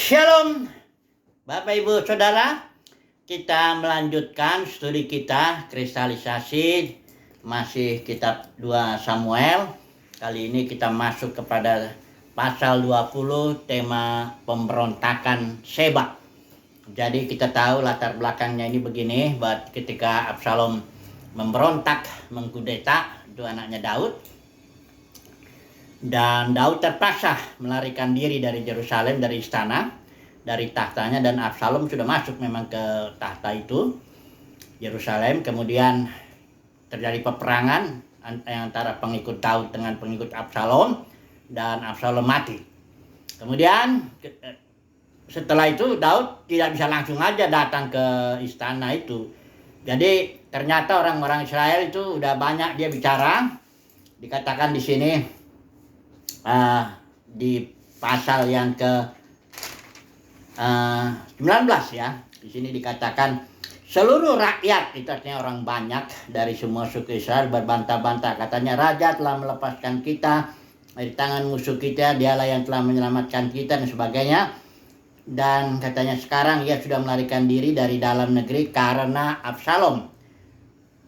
Shalom Bapak Ibu Saudara, kita melanjutkan studi kita kristalisasi, masih kitab 2 Samuel. Kali ini kita masuk kepada pasal 20, tema pemberontakan Sheba. Jadi kita tahu latar belakangnya ini begini, buat ketika Absalom memberontak, mengkudeta, itu anaknya Daud. Dan Daud terpaksa melarikan diri dari Yerusalem, dari istana, dari tahtanya, dan Absalom sudah masuk memang ke tahta itu, Yerusalem. Kemudian terjadi peperangan antara pengikut Daud dengan pengikut Absalom, dan Absalom mati. Kemudian setelah itu Daud tidak bisa langsung aja datang ke istana itu. Jadi ternyata orang-orang Israel itu udah banyak dia bicara. Dikatakan di sini di pasal yang ke 19 ya. Di sini dikatakan seluruh rakyat, itu artinya orang banyak dari semua suku Israel, berbantah-bantah. Katanya raja telah melepaskan kita dari tangan musuh kita, dialah yang telah menyelamatkan kita dan sebagainya. Dan katanya sekarang ia sudah melarikan diri dari dalam negeri karena Absalom.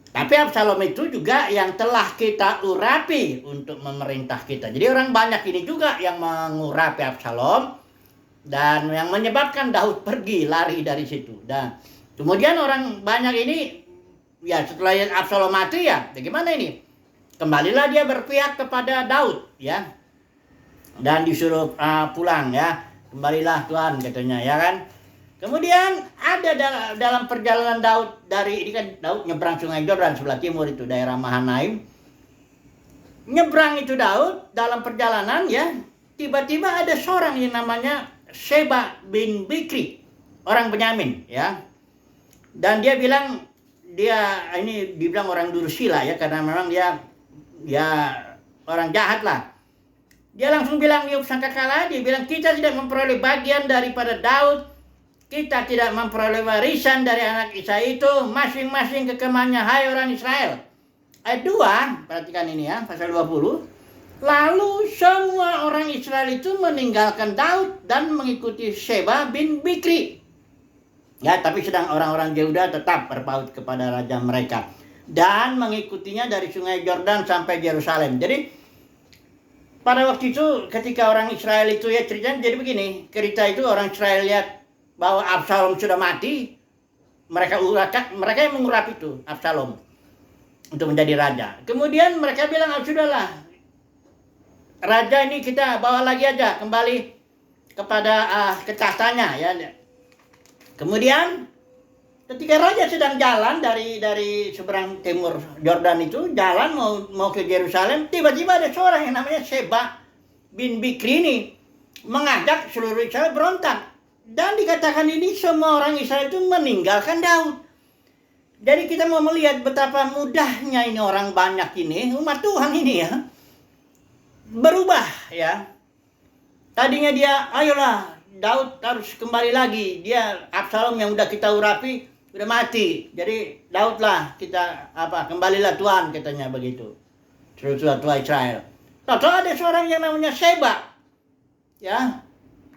Tapi Absalom itu juga yang telah kita urapi untuk memerintah kita. Jadi orang banyak ini juga yang mengurapi Absalom dan yang menyebabkan Daud pergi lari dari situ. Dan kemudian orang banyak ini ya setelah Absalom mati ya bagaimana ini? Kembalilah dia berpihak kepada Daud ya. Dan disuruh pulang ya. Kembalilah Tuhan katanya ya kan. Kemudian ada dalam perjalanan Daud dari, ini kan Daud nyebrang sungai Yordan sebelah timur itu, daerah Mahanaim. Nyebrang itu Daud dalam perjalanan ya, tiba-tiba ada seorang yang namanya Sheba bin Bikri, orang Benyamin ya. Dan dia bilang, ini dibilang orang Dursila ya, karena memang dia orang jahat lah. Dia langsung bilang, dia sangkakala, dia bilang kita tidak memperoleh bagian daripada Daud. Kita tidak memperoleh warisan dari anak Isai itu, masing-masing ke kemahnya, hai orang Israel. Ayat 2, perhatikan ini ya, pasal 20. Lalu semua orang Israel itu meninggalkan Daud dan mengikuti Sheba bin Bikri. Ya, tapi sedang orang-orang Yehuda tetap berpaut kepada raja mereka. Dan mengikutinya dari sungai Yordan sampai Yerusalem. Jadi, pada waktu itu ketika orang Israel itu ya ceritanya jadi begini. Cerita itu orang Israel lihat bahwa Absalom sudah mati, mereka yang mengurap itu Absalom untuk menjadi raja. Kemudian mereka bilang, sudahlah, raja ini kita bawa lagi aja kembali kepada ke tahtanya ya. Kemudian ketika raja sedang jalan dari seberang timur Yordan itu, jalan mau ke Yerusalem, tiba-tiba ada seorang yang namanya Sheba bin Bikri ini mengajak seluruh Israel berontak. Dan dikatakan ini semua orang Israel itu meninggalkan Daud. Jadi kita mau melihat betapa mudahnya ini orang banyak ini, umat Tuhan ini ya, berubah ya. Tadinya dia, ayolah Daud harus kembali lagi. Dia Absalom yang udah kita urapi, udah mati. Jadi Daudlah kita kembalilah Tuhan katanya begitu. Seluruh Tuhan Israel. Tahu ada seorang yang namanya Sheba. Ya.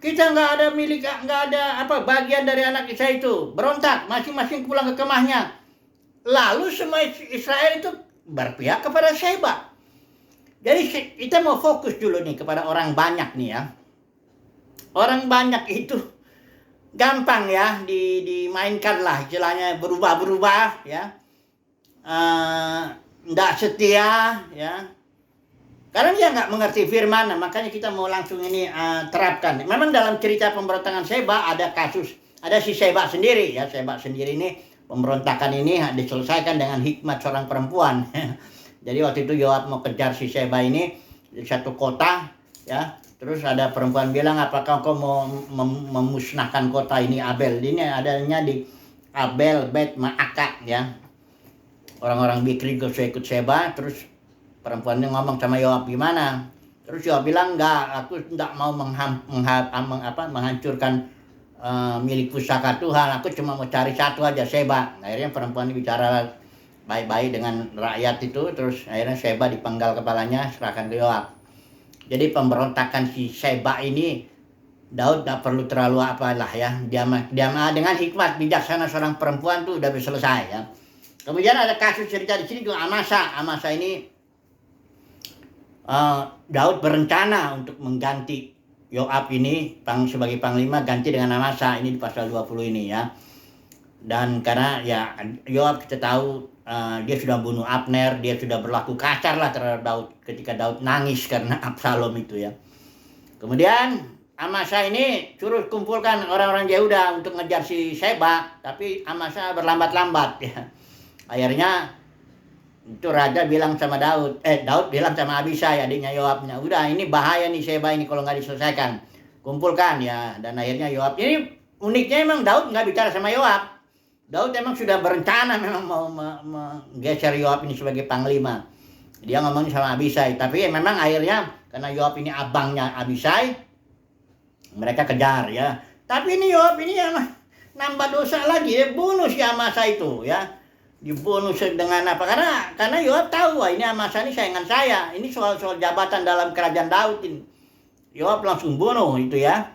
Kita nggak ada bagian dari anak Israel itu. Berontak, masing-masing pulang ke kemahnya. Lalu semua Israel itu berpihak kepada Sheba. Jadi kita mau fokus dulu nih kepada orang banyak nih ya. Orang banyak itu gampang ya dimainkan lah, istilahnya berubah-berubah ya. Nggak setia ya. Karena dia nggak mengerti firman, makanya kita mau langsung ini terapkan. Memang dalam cerita pemberontakan Sheba ada kasus, ada si Sheba sendiri ya. Sheba sendiri ini, pemberontakan ini diselesaikan dengan hikmat seorang perempuan. Jadi waktu itu Yoab mau kejar si Sheba ini di satu kota ya. Terus ada perempuan bilang, apakah kau mau memusnahkan kota ini Abel? Ini adanya di Abel Bet Ma'aka ya. Orang-orang Bikri ikut Sheba, terus perempuan ini ngomong sama Yoab, gimana? Terus Yoab bilang, enggak, aku enggak mau menghancurkan milik pusaka Tuhan. Aku cuma mau cari satu aja, Sheba. Akhirnya perempuan ini bicara baik-baik dengan rakyat itu. Terus akhirnya Sheba dipenggal kepalanya, serahkan ke Yoab. Jadi pemberontakan si Sheba ini Daud tidak perlu terlalu apalah ya. Dia dengan hikmat bijaksana seorang perempuan tuh udah bisa selesai ya. Kemudian ada kasus cerita di sini juga Amasa. Amasa ini Daud berencana untuk mengganti Yoab ini sebagai panglima, ganti dengan Amasa ini di pasal 20 ini ya. Dan karena ya Yoab kita tahu dia sudah bunuh Abner, dia sudah berlaku kasar lah terhadap Daud ketika Daud nangis karena Absalom itu ya. Kemudian Amasa ini suruh kumpulkan orang-orang Yehuda untuk ngejar si Sheba, tapi Amasa berlambat-lambat ya. Akhirnya itu raja bilang sama Daud bilang sama Abisai adiknya Yoabnya, udah ini bahaya nih Sheba ini kalau nggak diselesaikan, kumpulkan ya. Dan akhirnya Yoab ini uniknya emang Daud nggak bicara sama Yoab. Daud emang sudah berencana memang mau menggeser Yoab ini sebagai panglima. Dia ngomong sama Abisai, tapi memang akhirnya karena Yoab ini abangnya Abisai, mereka kejar ya. Tapi ini Yoab ini ya nambah dosa lagi, ya bunuh si Amasa itu ya. Dibunuh dengan apa? Karena Yoab tahu wah ini Amasa ini saingan saya. Ini soal jabatan dalam kerajaan Daud ini. Yoab langsung bunuh itu ya.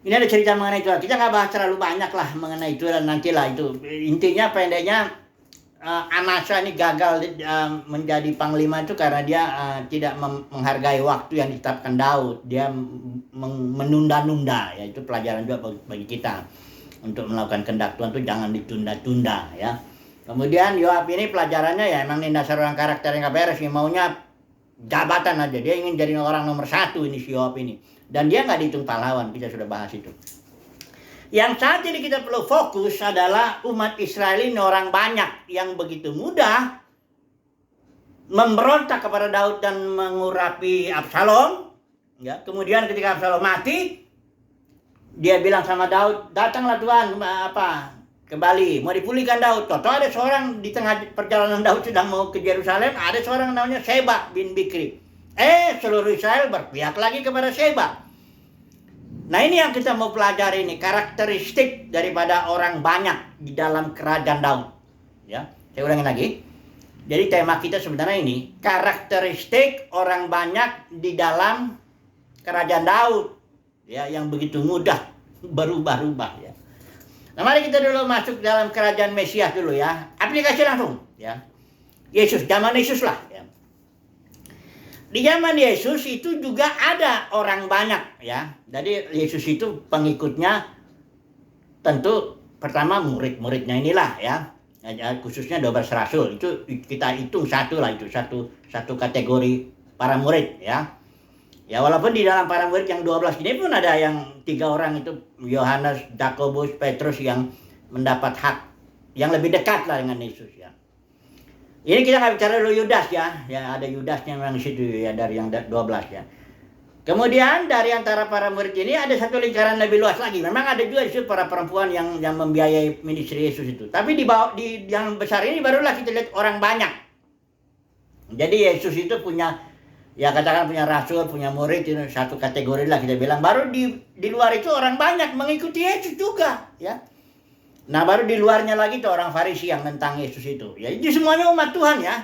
Ini ada cerita mengenai itu. Kita nggak bahas terlalu banyak lah mengenai itu dan nantilah itu. Intinya pendeknya Amasa ini gagal menjadi panglima itu karena dia tidak menghargai waktu yang ditetapkan Daud. Dia menunda-nunda ya, itu pelajaran juga bagi kita. Untuk melakukan kehendak Tuhan itu jangan ditunda-tunda ya. Kemudian Yoab ini pelajarannya ya emang ini dasar orang karakter yang gak beres, maunya jabatan aja. Dia ingin jadi orang nomor 1 ini si Yoab ini. Dan dia gak dihitung pahlawan, kita sudah bahas itu. Yang saat ini kita perlu fokus adalah umat Israel ini orang banyak yang begitu mudah memberontak kepada Daud dan mengurapi Absalom. Ya, kemudian ketika Absalom mati, dia bilang sama Daud, datanglah Tuhan kembali, mau dipulihkan Daud. Toto ada seorang di tengah perjalanan Daud sedang mau ke Yerusalem, ada seorang namanya Sheba bin Bikri. Seluruh Israel berpihak lagi kepada Sheba. Nah ini yang kita mau pelajari ini, karakteristik daripada orang banyak di dalam kerajaan Daud. Ya, saya ulangi lagi. Jadi tema kita sebenarnya ini, karakteristik orang banyak di dalam kerajaan Daud. Ya, yang begitu mudah berubah-ubah ya. Nah, mari kita dulu masuk dalam kerajaan Mesias dulu ya. Aplikasi langsung ya. Yesus, zaman Yesus lah ya. Di zaman Yesus itu juga ada orang banyak ya. Jadi Yesus itu pengikutnya tentu pertama murid-muridnya inilah ya. Khususnya 12 rasul itu kita hitung satu lah, itu satu kategori para murid ya. Ya walaupun di dalam para murid yang 12 ini pun ada yang 3 orang itu, Yohanes, Yakobus, Petrus yang mendapat hak yang lebih dekat lah dengan Yesus ya. Ini kita nggak bicara dulu Yudas ya. Ya ada Yudasnya memang di situ ya, dari yang 12 ya. Kemudian dari antara para murid ini ada satu lingkaran lebih luas lagi. Memang ada juga di situ para perempuan yang membiayai ministry Yesus itu. Tapi di yang besar ini barulah kita lihat orang banyak. Jadi Yesus itu punya, ya katakan punya rasul, punya murid, itu satu kategori lah kita bilang. Baru di luar itu orang banyak mengikuti Yesus juga ya. Nah baru di luarnya lagi tuh orang Farisi yang tentang Yesus itu. Ya itu semuanya umat Tuhan ya.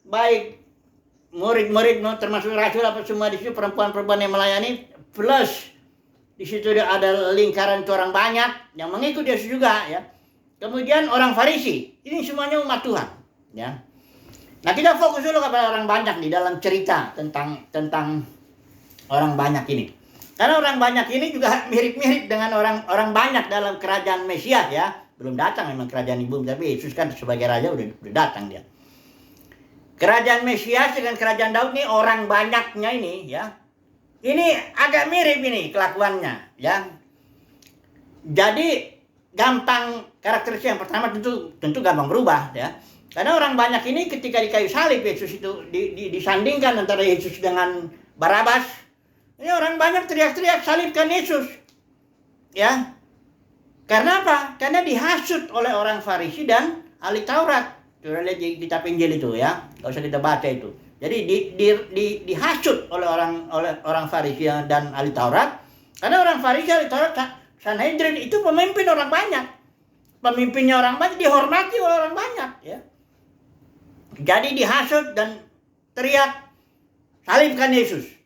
Baik murid-murid termasuk rasul apa semua di situ, perempuan-perempuan yang melayani, plus di situ ada lingkaran itu orang banyak yang mengikuti Yesus juga ya. Kemudian orang Farisi, ini semuanya umat Tuhan ya. Nah kita fokus dulu kepada orang banyak di dalam cerita tentang orang banyak ini. Karena orang banyak ini juga mirip-mirip dengan orang banyak dalam kerajaan Mesias ya. Belum datang memang kerajaan ibu, tapi Yesus kan sebagai raja udah datang dia. Kerajaan Mesias dengan kerajaan Daud ini orang banyaknya ini ya. Ini agak mirip ini kelakuannya ya. Jadi gampang, karakteristik yang pertama tentu gampang berubah ya. Karena orang banyak ini ketika di kayu salib Yesus itu disandingkan antara Yesus dengan Barabas. Ini orang banyak teriak-teriak salibkan Yesus. Ya. Karena apa? Karena dihasut oleh orang Farisi dan ahli Taurat. Sudah lihat di kitab Injil itu ya. Enggak usah kita baca itu. Jadi dihasut oleh orang Farisi dan ahli Taurat. Karena orang Farisi ahli Taurat, Sanhedrin itu pemimpin orang banyak. Pemimpinnya orang banyak, dihormati oleh orang banyak ya. Jadi dihasut dan teriak salibkan Yesus.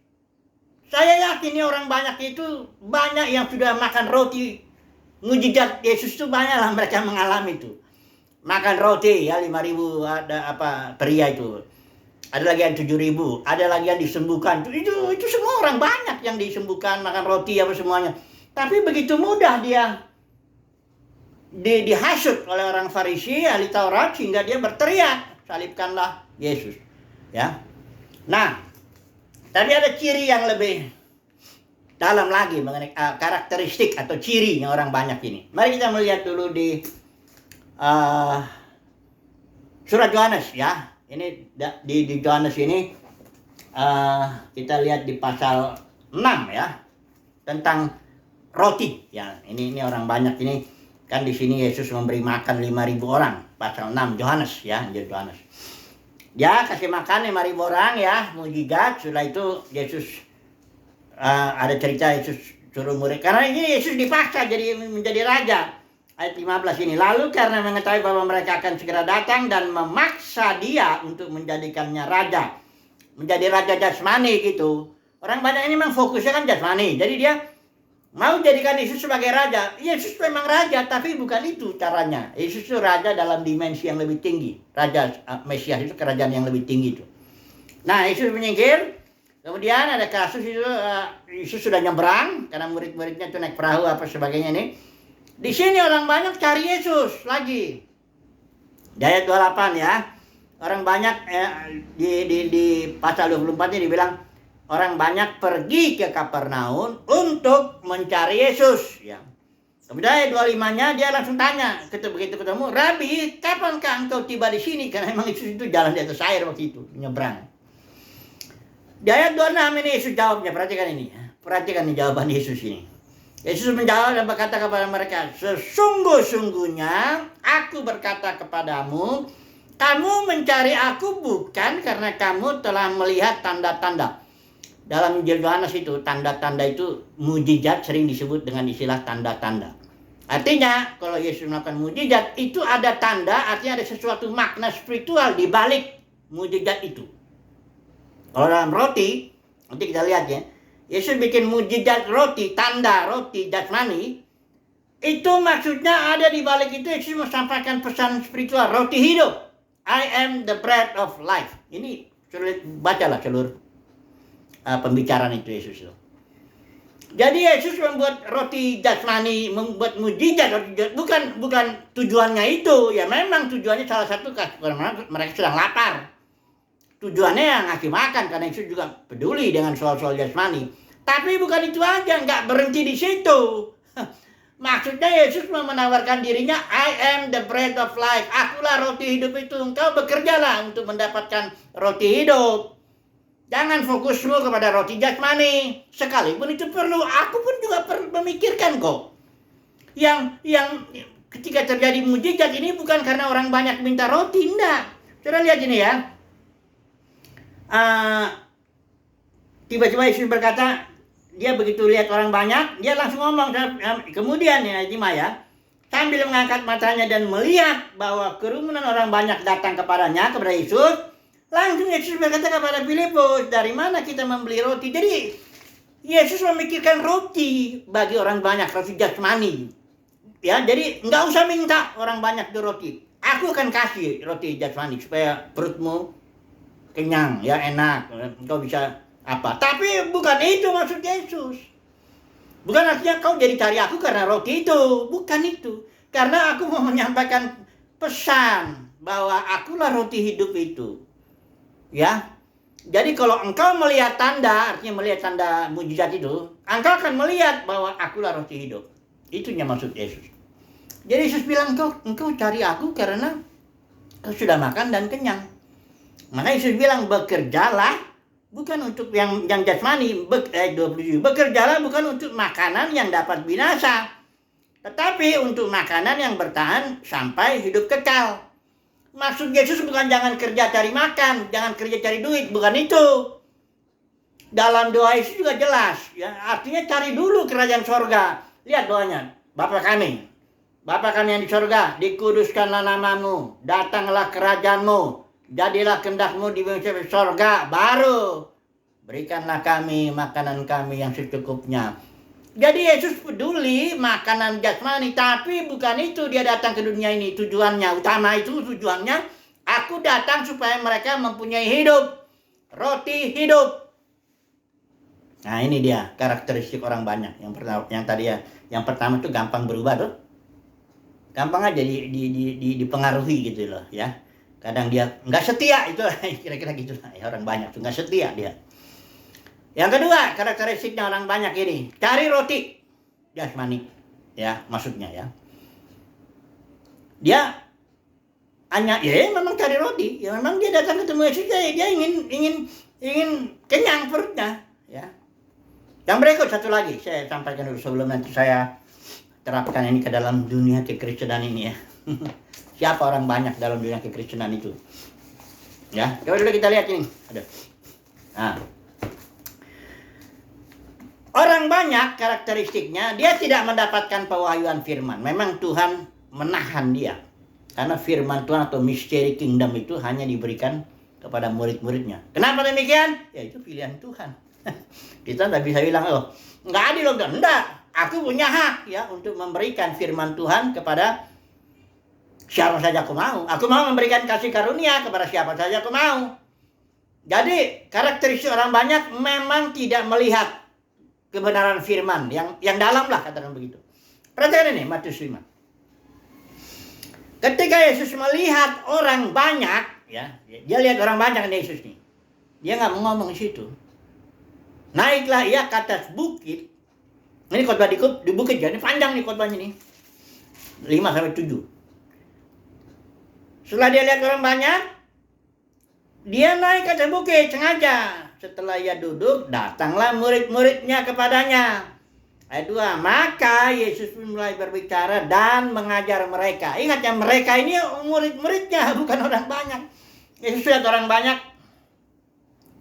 Saya yakin ini orang banyak itu, banyak yang sudah makan roti mujizat Yesus itu, banyak lah mereka mengalami itu. Makan roti ya 5.000 ada pria itu. Ada lagi yang 7.000, ada lagi yang disembuhkan. Itu semua orang banyak yang disembuhkan makan roti apa semuanya. Tapi begitu mudah dia dihasut oleh orang Farisi, ahli Taurat, sehingga dia berteriak, salibkanlah Yesus. Ya. Nah, tapi ada ciri yang lebih dalam lagi mengenai karakteristik atau cirinya orang banyak ini. Mari kita melihat dulu di surat Yohanes ya. Ini di Yohanes ini kita lihat di pasal 6 ya, tentang roti ya. Ini orang banyak ini kan, di sini Yesus memberi makan 5.000 orang, pasal 6 Yohanes ya, Yohanes. Dia kasih makan 5.000 orang ya, mujizat. Setelah itu Yesus ada cerita Yesus suruh murid, karena ini Yesus dipaksa menjadi raja. Ayat 15 ini, lalu karena mengetahui bahwa mereka akan segera datang dan memaksa dia untuk menjadikannya raja, menjadi raja jasmani gitu. Orang banyak ini memang fokusnya kan jasmani, jadi dia mau jadikan Yesus sebagai raja. Yesus memang raja, tapi bukan itu caranya. Yesus itu raja dalam dimensi yang lebih tinggi. Raja Mesias itu kerajaan yang lebih tinggi itu. Nah, Yesus menyingkir. Kemudian ada kasus itu, Yesus sudah nyebrang karena murid-muridnya itu naik perahu apa sebagainya ini. Di sini orang banyak cari Yesus lagi. Di ayat 28 ya. Orang banyak di pasal 24 ini dibilang orang banyak pergi ke Kapernaum untuk mencari Yesus ya. Kemudian ayat 25-nya dia langsung tanya, begitu ketemu, "Rabi, kapankah engkau tiba di sini?" Karena memang Yesus itu jalan di atas air waktu itu, nyebrang. Di ayat 26 ini Yesus jawabnya, perhatikan ini ya. Perhatikan nih jawaban Yesus ini. Yesus menjawab dan berkata kepada mereka, "Sesungguh-sungguhnya aku berkata kepadamu, kamu mencari aku bukan karena kamu telah melihat tanda-tanda." Dalam Injil Yohanes itu, tanda-tanda itu mujizat sering disebut dengan istilah tanda-tanda. Artinya, kalau Yesus melakukan mujizat, itu ada tanda, artinya ada sesuatu makna spiritual di balik mujizat itu. Kalau dalam roti, nanti kita lihat ya, Yesus bikin mujizat roti, tanda roti jasmani, itu maksudnya ada di balik itu. Yesus mau sampaikan pesan spiritual, roti hidup. I am the bread of life. Ini bacalah seluruh pembicaraan itu Yesus itu. Jadi Yesus membuat roti jasmani, membuat mujizat roti jasmani, bukan tujuannya itu. Ya memang tujuannya salah satu karena mereka sedang lapar. Tujuannya yang ngasih makan, karena Yesus juga peduli dengan soal-soal jasmani. Tapi bukan itu aja, nggak berhenti di situ. Maksudnya Yesus menawarkan dirinya, I am the bread of life. Akulah roti hidup itu. Engkau bekerjalah untuk mendapatkan roti hidup. Jangan fokusmu kepada roti jasmani. Sekalipun itu perlu, aku pun juga perlu memikirkan kok. Yang ketika terjadi mujizat ini bukan karena orang banyak minta roti, enggak. Saudara lihat ini ya. Tiba-tiba Yesus berkata, dia begitu lihat orang banyak, dia langsung ngomong. Kemudian ya, sambil mengangkat matanya dan melihat bahwa kerumunan orang banyak datang kepada Yesus, langsung Yesus berkata kepada Filipus, "Dari mana kita membeli roti?" Jadi Yesus memikirkan roti bagi orang banyak, roti jasmani. Ya, jadi nggak usah minta orang banyak roti. Aku akan kasih roti jasmani supaya perutmu kenyang, ya enak, engkau bisa apa. Tapi bukan itu maksud Yesus. Bukan artinya kau jadi cari aku karena roti itu. Bukan itu. Karena aku mau menyampaikan pesan bahwa akulah roti hidup itu. Ya. Jadi kalau engkau melihat tanda, artinya melihat tanda mujizat itu, engkau akan melihat bahwa akulah roti hidup. Itunya maksud Yesus. Jadi Yesus bilang, engkau cari aku karena kau sudah makan dan kenyang. Maka Yesus bilang, bekerjalah bukan untuk yang jasmani. 27. Bekerjalah bukan untuk makanan yang dapat binasa, tetapi untuk makanan yang bertahan sampai hidup kekal. Maksud Yesus bukan jangan kerja cari makan, jangan kerja cari duit, bukan itu. Dalam doa Yesus juga jelas, ya, artinya cari dulu kerajaan sorga. Lihat doanya, Bapa kami yang di sorga, dikuduskanlah namamu, datanglah kerajaanmu, jadilah kehendakmu di sorga, baru Berikanlah kami makanan kami yang secukupnya. Jadi Yesus peduli makanan jasmani, tapi bukan itu dia datang ke dunia ini. Tujuannya utama itu tujuannya, aku datang supaya mereka mempunyai hidup, roti hidup. Nah ini dia karakteristik orang banyak. Yang pertama itu gampang berubah tuh. Gampang aja dipengaruhi gitu loh ya. Kadang dia nggak setia, itu kira-kira gitu lah ya, orang banyak tuh nggak setia dia. Yang kedua, karakteristiknya orang banyak ini, cari roti jasmani, ya maksudnya ya. Dia hanya, ya memang cari roti, ya memang dia datang ketemu Yesus, dia ingin kenyang perutnya, ya. Yang berikut satu lagi, saya sampaikan dulu sebelum nanti saya terapkan ini ke dalam dunia kekristenan ini ya. Siapa orang banyak dalam dunia kekristenan itu? Ya, coba dulu kita lihat ini. Nah. Orang banyak karakteristiknya, dia tidak mendapatkan pewahyuan firman. Memang Tuhan menahan dia. Karena firman Tuhan atau misteri kingdom itu hanya diberikan kepada murid-muridnya. Kenapa demikian? Ya itu pilihan Tuhan. Kita tidak bisa bilang, oh nggak adil loh. Enggak, aku punya hak ya untuk memberikan firman Tuhan kepada siapa saja aku mau. Aku mau memberikan kasih karunia kepada siapa saja aku mau. Jadi karakteristik orang banyak memang tidak melihat kebenaran firman yang dalam lah, katakan begitu. Perhatikan ini Matius 5. Ketika Yesus melihat orang banyak, ya, dia lihat orang banyak nih Yesus nih. Dia nggak mau ngomong di situ. Naiklah ia ke atas bukit. Ini khotbah di bukit, jadi panjang nih khotbahnya nih. 5-7. Setelah dia lihat orang banyak, dia naik ke atas bukit sengaja. Setelah ia duduk, datanglah murid-muridnya kepadanya. Ayat 2, maka Yesus mulai berbicara dan mengajar mereka. Ingat ya, mereka ini murid-muridnya, bukan orang banyak. Yesus lihat orang banyak,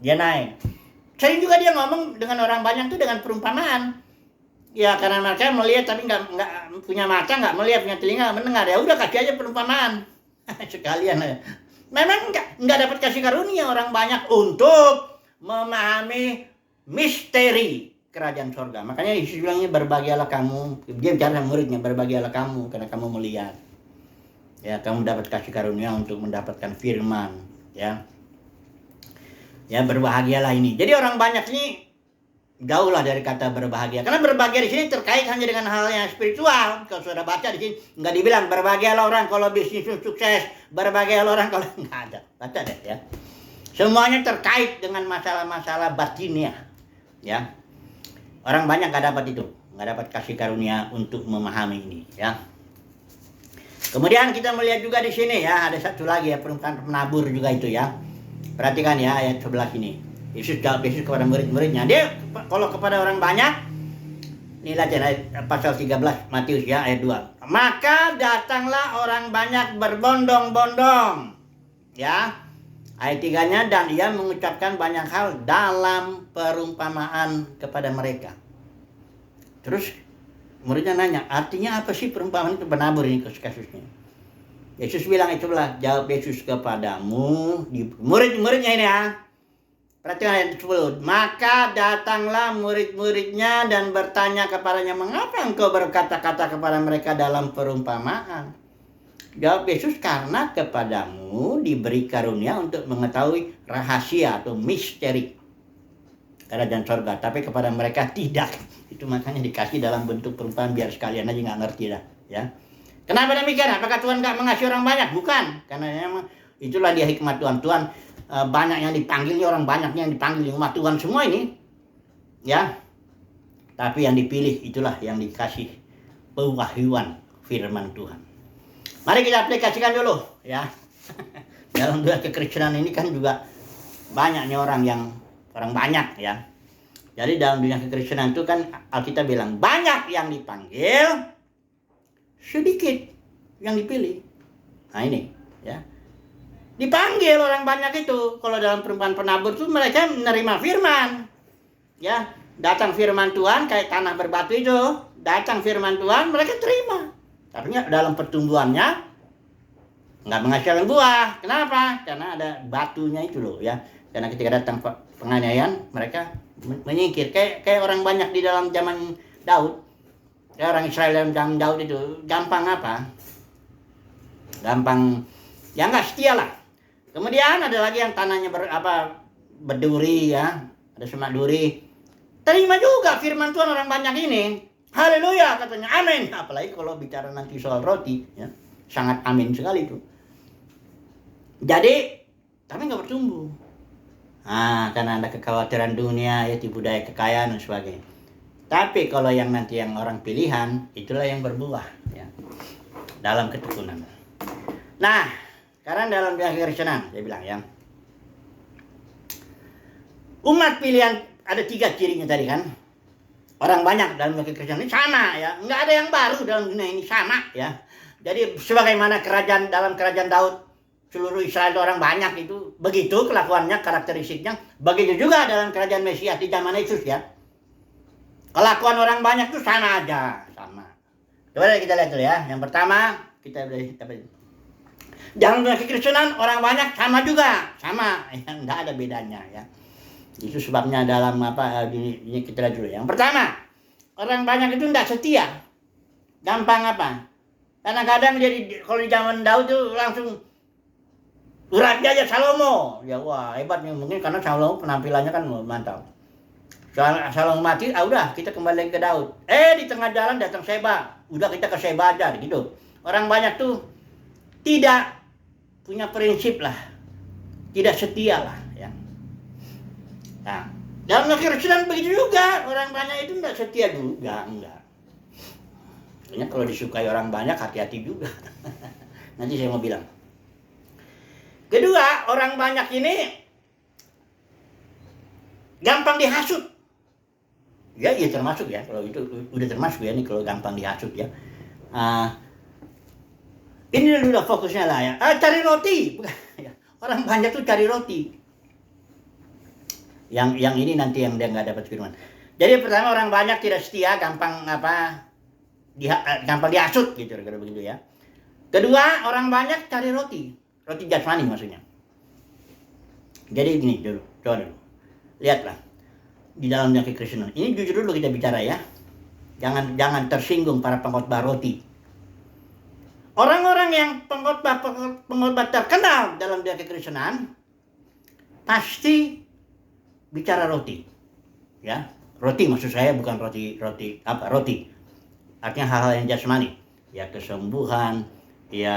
dia naik. Sering juga dia ngomong dengan orang banyak itu dengan perumpamaan. Ya karena mereka melihat tapi nggak punya mata, nggak melihat, punya telinga, nggak mendengar. Ya udah kasih aja perumpamaan. Sekalian aja. Memang nggak dapat kasih karunia orang banyak untuk memahami misteri kerajaan sorga. Makanya Yesus bilangnya berbahagialah kamu. Dia bicara sama muridnya, berbahagialah kamu karena kamu melihat. Ya, kamu dapat kasih karunia untuk mendapatkan firman. Ya, ya berbahagialah ini. Jadi orang banyak ini jauhlah dari kata berbahagia. Karena berbahagia di sini terkait hanya dengan hal yang spiritual. Kalau sudah baca di sini nggak dibilang berbahagialah orang kalau bisnis sukses, berbahagialah orang kalau nggak ada. Baca deh ya. Semuanya terkait dengan masalah-masalah batinnya, ya. Orang banyak nggak dapat itu, nggak dapat kasih karunia untuk memahami ini, ya. Kemudian kita melihat juga di sini ya, ada satu lagi ya, perumpamaan penabur juga itu ya. Perhatikan ya ayat 11 ini. Yesus jawab kepada murid-muridnya. Dia kalau kepada orang banyak, ini lihat ya, pasal 13 Matius ya ayat 2. Maka datanglah orang banyak berbondong-bondong, ya. Ayat 3-nya, dan ia mengucapkan banyak hal dalam perumpamaan kepada mereka. Terus muridnya nanya, artinya apa sih perumpamaan itu, penabur ini kasusnya? Yesus bilang, itulah jawab Yesus kepadamu, murid-muridnya ini ya. Perhatikan ayat 10. Maka datanglah murid-muridnya dan bertanya kepadanya, mengapa engkau berkata-kata kepada mereka dalam perumpamaan? Jawab Yesus, karena kepadamu diberi karunia untuk mengetahui rahasia atau misteri kerajaan sorga, tapi kepada mereka tidak. Itu makanya dikasih dalam bentuk perumpamaan biar sekalian aja nggak ngerti dah, ya. Kenapa demikian? Apakah Tuhan nggak mengasihi orang banyak? Bukan, karena memang itulah dia hikmat Tuhan. Tuhan banyak yang dipanggilnya, orang banyaknya yang dipanggil umat Tuhan semua ini, ya. Tapi yang dipilih itulah yang dikasih pewahyuan firman Tuhan. Mari kita aplikasikan dulu ya. Dalam dunia kekristenan ini kan juga banyaknya orang banyak ya. Jadi dalam dunia kekristenan itu kan Alkitab bilang banyak yang dipanggil, sedikit yang dipilih. Nah ini ya. Dipanggil orang banyak itu. Kalau dalam perumpamaan penabur itu mereka menerima firman. Ya, datang firman Tuhan kayak tanah berbatu itu, datang firman Tuhan mereka terima. Tapi dalam pertumbuhannya nggak menghasilkan buah. Kenapa? Karena ada batunya itu loh ya. Karena ketika datang penganiayaan, mereka menyingkir. Kayak orang banyak di dalam zaman Daud. Kayak orang Israel dalam zaman Daud itu gampang apa? Gampang ya nggak setia lah. Kemudian ada lagi yang tanahnya berduri ya, ada semak duri. Terima juga firman Tuhan orang banyak ini. Haleluya katanya, amin. Apalagi kalau bicara nanti soal roti, ya, sangat amin sekali itu. Jadi, tapi nggak bertumbuh. Karena ada kekhawatiran dunia, ya, tipu daya kekayaan dan sebagainya. Tapi kalau yang nanti yang orang pilihan, itulah yang berbuah, ya, dalam ketekunan. Nah, sekarang dalam kekristenan, saya bilang ya, umat pilihan ada 3 cirinya tadi kan. Orang banyak dalam kekristenan ini sama ya, nggak ada yang baru dalam dunia ini, sama ya. Jadi sebagaimana dalam kerajaan Daud, seluruh Israel itu orang banyak itu, begitu kelakuannya, karakteristiknya. Begitu juga dalam kerajaan Mesias di zaman Yesus ya. Kelakuan orang banyak itu sama aja, sama. Coba kita lihat dulu ya. Yang pertama, dalam kekristenan orang banyak sama juga, sama, ya, nggak ada bedanya ya. Itu sebabnya dalam ini kita lihat dulu. Yang pertama, orang banyak itu tidak setia. Gampang apa? Karena kadang jadi kalau di zaman Daud itu langsung Raja aja Salomo. Ya wah hebatnya, mungkin karena Salomo penampilannya kan mantap. Salomo mati, udah kita kembali ke Daud. Di tengah jalan datang Seba. Udah kita ke Seba aja gitu. Orang banyak tuh tidak punya prinsip lah. Tidak setia lah. Nah, dalam kekristenan begitu juga, orang banyak itu enggak setia juga, enggak. Sebenarnya kalau disukai orang banyak, hati-hati juga. Nanti saya mau bilang. Kedua, orang banyak ini gampang dihasut. Ya, termasuk ya, kalau itu udah termasuk ya, nih kalau gampang dihasut ya. Ini udah fokusnya lah ya. Cari roti. Orang banyak tuh cari roti. Yang ini nanti yang dia nggak dapat firman. Jadi pertama, orang banyak tidak setia, gampang gampang dihasut gitu, kira-kira begitu ya. Kedua, orang banyak cari roti jasmani maksudnya. Jadi ini dulu, coba dulu, lihatlah di dalamnya kekristenan. Ini jujur dulu kita bicara ya. Jangan tersinggung para pengkhotbah roti. Orang-orang yang pengkhotbah terkenal dalam dunia kekristenan pasti bicara roti, ya, roti maksud saya bukan roti, artinya hal-hal yang jasmani, ya, kesembuhan, ya,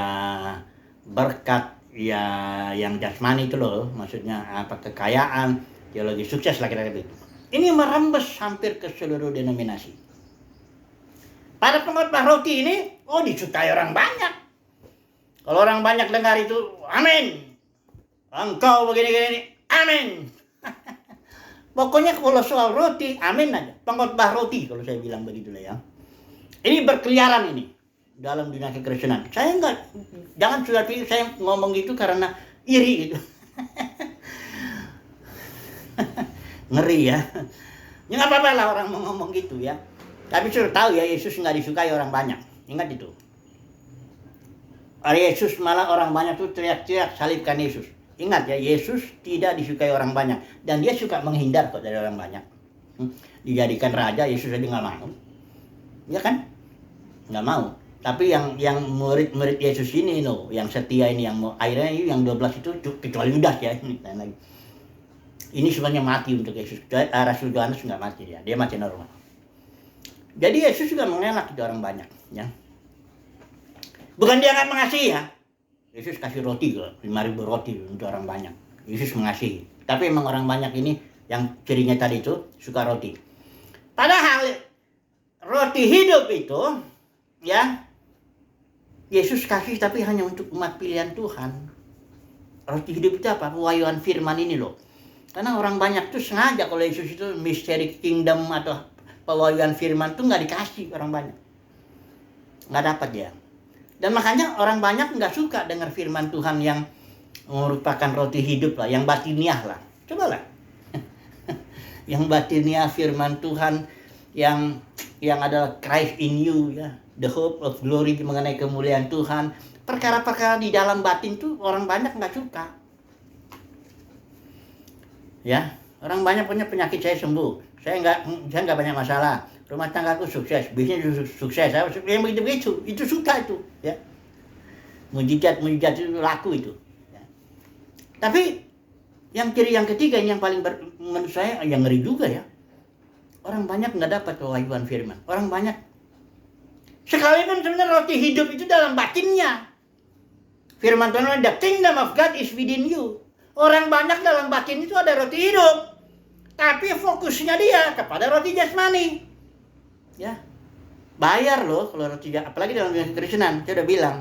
berkat, ya, yang jasmani itu loh, maksudnya kekayaan, teologi sukses lah kira-kira itu. Ini merembes hampir ke seluruh denominasi. Pada pengkhotbah roti ini, disukai orang banyak. Kalau orang banyak dengar itu, amin, engkau begini-gini, amin. Pokoknya kalau soal roti, amin aja. Pengkhotbah roti kalau saya bilang begitulah ya. Ini berkeliaran ini dalam dunia kekristenan. Jangan sudah pikir saya ngomong gitu karena iri gitu. Ngeri ya. Ya nggak apa-apa lah orang mau ngomong gitu ya. Tapi sudah tahu ya, Yesus nggak disukai orang banyak. Ingat itu. Yesus malah orang banyak tuh teriak-teriak salibkan Yesus. Ingat ya, Yesus tidak disukai orang banyak. Dan dia suka menghindar kok dari orang banyak. Dijadikan raja, Yesus aja nggak mau. Ya kan? Nggak mau. Tapi yang murid-murid Yesus ini loh, yang setia ini, akhirnya yang 12 itu, kecuali Yudas ya. Ini sebenarnya mati untuk Yesus. Rasul Yohanes nggak mati ya, dia mati normal. Jadi Yesus juga mengelak itu orang banyak. Ya. Bukan dia nggak mengasihi ya. Yesus kasih roti, 5.000 roti untuk orang banyak. Yesus mengasihi. Tapi emang orang banyak ini yang cirinya tadi itu suka roti. Padahal roti hidup itu ya Yesus kasih tapi hanya untuk umat pilihan Tuhan. Roti hidup itu apa? Pewahyuan firman ini loh. Karena orang banyak tuh sengaja kalau Yesus itu misteri kingdom atau pewahyuan firman tuh nggak dikasih orang banyak. Nggak dapat dia. Dan makanya orang banyak nggak suka dengar firman Tuhan yang merupakan roti hidup lah, yang batiniah lah. Cobalah. Yang batiniah firman Tuhan yang adalah Christ in you ya, the hope of glory mengenai kemuliaan Tuhan. Perkara-perkara di dalam batin tuh orang banyak nggak suka. Ya, Orang banyak punya penyakit, saya sembuh. Saya nggak banyak masalah. Rumah tanggaku sukses, bisnis sukses. Saya yang begitu, itu suka itu. Ya. Mujizat itu laku itu. Ya. Tapi yang ketiga ini yang paling menurut saya yang ngeri juga ya. Orang banyak nggak dapat kewajiban firman. Orang banyak. Sekalipun sebenarnya roti hidup itu dalam batinnya. Firman Tuhan, the kingdom of God is within you. Orang banyak dalam batin itu ada roti hidup. Tapi fokusnya dia kepada roti jasmani. Ya. Bayar loh kalau roti, apalagi dalam dunia kekristenan. Saya udah bilang,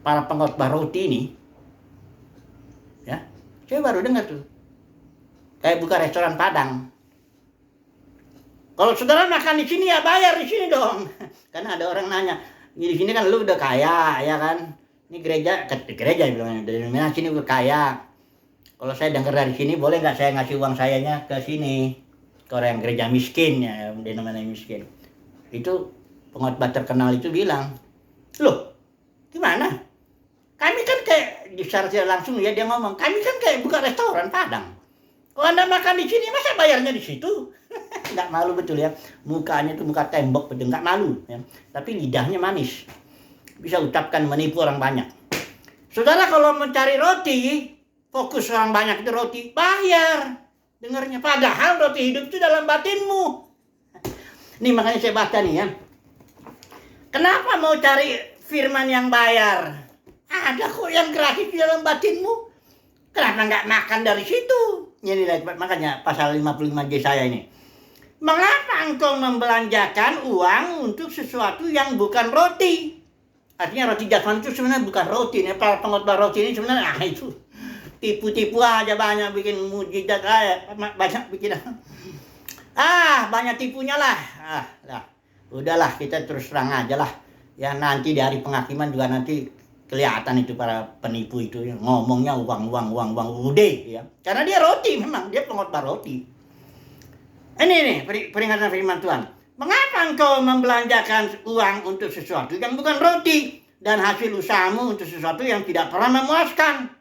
para pengkhotbah roti ini, ya, saya baru dengar tuh, kayak buka restoran Padang. Kalau saudara makan di sini ya bayar di sini dong. Karena ada orang nanya, di sini kan lu udah kaya, ya kan? Ini gereja bilangnya, denominasi ini udah kaya. Kalau saya dengar dari sini, boleh nggak saya ngasih uang sayanya ke sini? Ke orang gereja miskin, ya, denominasi miskin. Itu pengkhotbah terkenal itu bilang, loh, gimana? Kami kan kayak, secara langsung ya dia ngomong, kami kan kayak buka restoran Padang. Kalau Anda makan di sini, masa bayarnya di situ? Nggak malu betul ya. Mukanya itu muka tembok, betul, nggak malu. Ya. Tapi lidahnya manis. Bisa ucapkan menipu orang banyak. Saudara kalau mencari roti, fokus orang banyak itu roti, bayar. Dengarnya, padahal roti hidup itu dalam batinmu. Nih makanya saya baca nih ya. Kenapa mau cari firman yang bayar? Ada kok yang gratis di dalam batinmu. Kenapa nggak makan dari situ? Ini makanya pasal 55 Yesaya ini. Mengapa engkau membelanjakan uang untuk sesuatu yang bukan roti? Artinya roti jasmani itu sebenarnya bukan roti. Ini para pengkhotbah roti ini sebenarnya itu tipu-tipu aja, banyak bikin mujizat aja, banyak bikin banyak tipunya lah. Udahlah kita terus terang aja lah. Ya nanti di hari penghakiman juga nanti kelihatan itu para penipu itu yang ngomongnya uang udah ya. Karena dia roti, memang dia pengkhotbah roti. Ini peringatan firman Tuhan. Mengapa engkau membelanjakan uang untuk sesuatu yang bukan roti dan hasil usahamu untuk sesuatu yang tidak pernah memuaskan?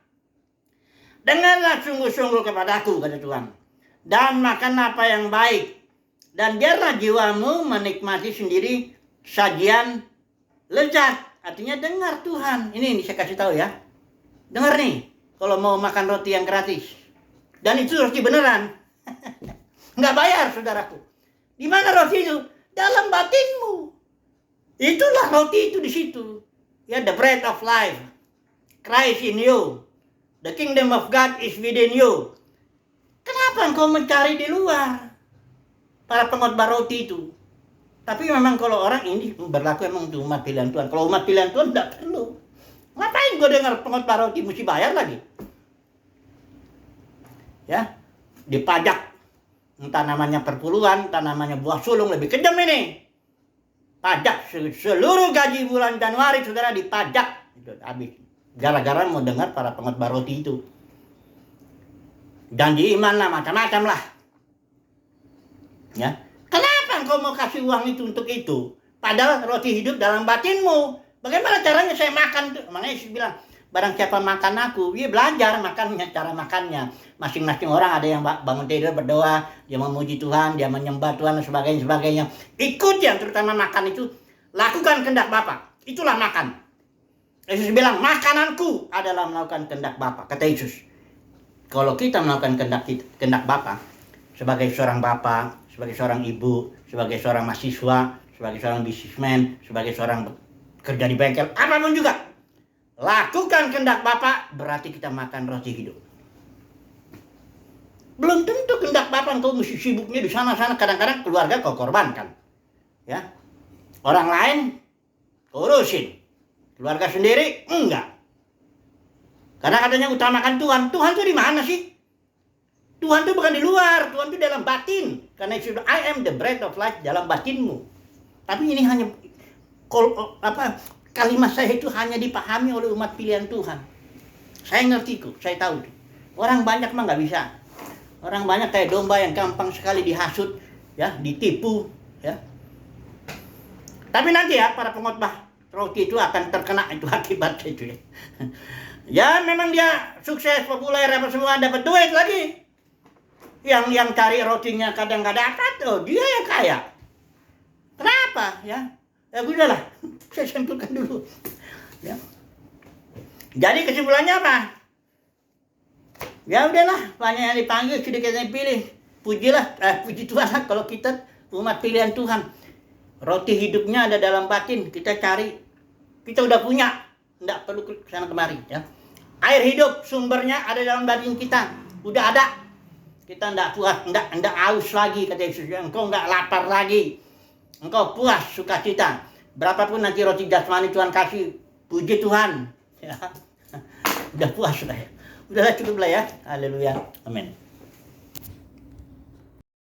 Dengarlah sungguh-sungguh kepadaku, kata Tuhan, dan makan apa yang baik, dan biarlah jiwamu menikmati sendiri sajian lezat. Artinya dengar Tuhan. Ini saya kasih tahu ya. Dengar nih, kalau mau makan roti yang gratis. Dan itu roti beneran. Nggak bayar, saudaraku. Di mana roti itu? Dalam batinmu. Itulah roti itu di situ. Ya, the bread of life. Christ in you. The kingdom of God is within you. Kenapa engkau mencari di luar? Para pengkhotbah roti itu. Tapi memang kalau orang ini berlaku emang untuk umat pilihan Tuhan. Kalau umat pilihan Tuhan tidak perlu. Ngapain gue dengar pengkhotbah roti mesti bayar lagi? Ya, dipajak. Entah namanya perpuluhan, entah namanya buah sulung, lebih kejam ini. Pajak seluruh gaji bulan Januari saudara dipajak. Itu habis. Gara-gara mau dengar para pengkhotbah roti itu. Janji iman lah, macam-macam lah. Ya. Kenapa engkau mau kasih uang itu untuk itu? Padahal roti hidup dalam batinmu. Bagaimana caranya saya makan? Makanya Yesus bilang, barang siapa makan aku, dia belajar makannya, cara makannya. Masing-masing orang ada yang bangun tidur berdoa, dia memuji Tuhan, dia menyembah Tuhan dan sebagainya. Ikut yang terutama makan itu, lakukan kehendak Bapa. Itulah makan. Yesus bilang, makananku adalah melakukan kehendak Bapa. Kata Yesus, kalau kita melakukan kehendak Bapa, sebagai seorang Bapa, sebagai seorang ibu, sebagai seorang mahasiswa, sebagai seorang bisnismen, sebagai seorang kerja di bengkel, apapun juga, lakukan kehendak Bapa, berarti kita makan roti hidup. Belum tentu kehendak Bapa engkau mesti sibuknya di sana-sana. Kadang-kadang keluarga kau korbankan. Ya. Orang lain kau urusin. Keluarga sendiri enggak. Karena katanya utamakan Tuhan. Tuhan itu di mana sih? Tuhan itu bukan di luar, Tuhan itu dalam batin. Karena itu I am the bread of life dalam batinmu. Tapi ini hanya kalimat saya itu hanya dipahami oleh umat pilihan Tuhan. Saya ngerti kok, saya tahu. Orang banyak mah nggak bisa. Orang banyak kayak domba yang gampang sekali dihasut, ya, ditipu, ya. Tapi nanti ya para pengkhotbah roti itu akan terkena itu akibat itu ya. Ya memang dia sukses, populer apa semua, dapat duit lagi. Yang cari rotinya kadang nggak dapat, oh dia yang kaya. Kenapa ya? Ya udahlah, saya simpulkan dulu. Ya. Jadi kesimpulannya apa? Ya udahlah, banyak yang dipanggil, sedikit yang dipilih. Puji Tuhan lah kalau kita umat pilihan Tuhan. Roti hidupnya ada dalam batin, kita cari. Kita udah punya, enggak perlu ke sana kemari ya. Air hidup sumbernya ada dalam daging kita, udah ada. Kita enggak puas, enggak haus lagi kata Yesus. Engkau enggak lapar lagi. Engkau puas sukacita. Berapapun nanti roti jasmani Tuhan kasih, puji Tuhan. Ya. Udah puas lah ya. Udahlah cukup lah ya. Haleluya. Amin.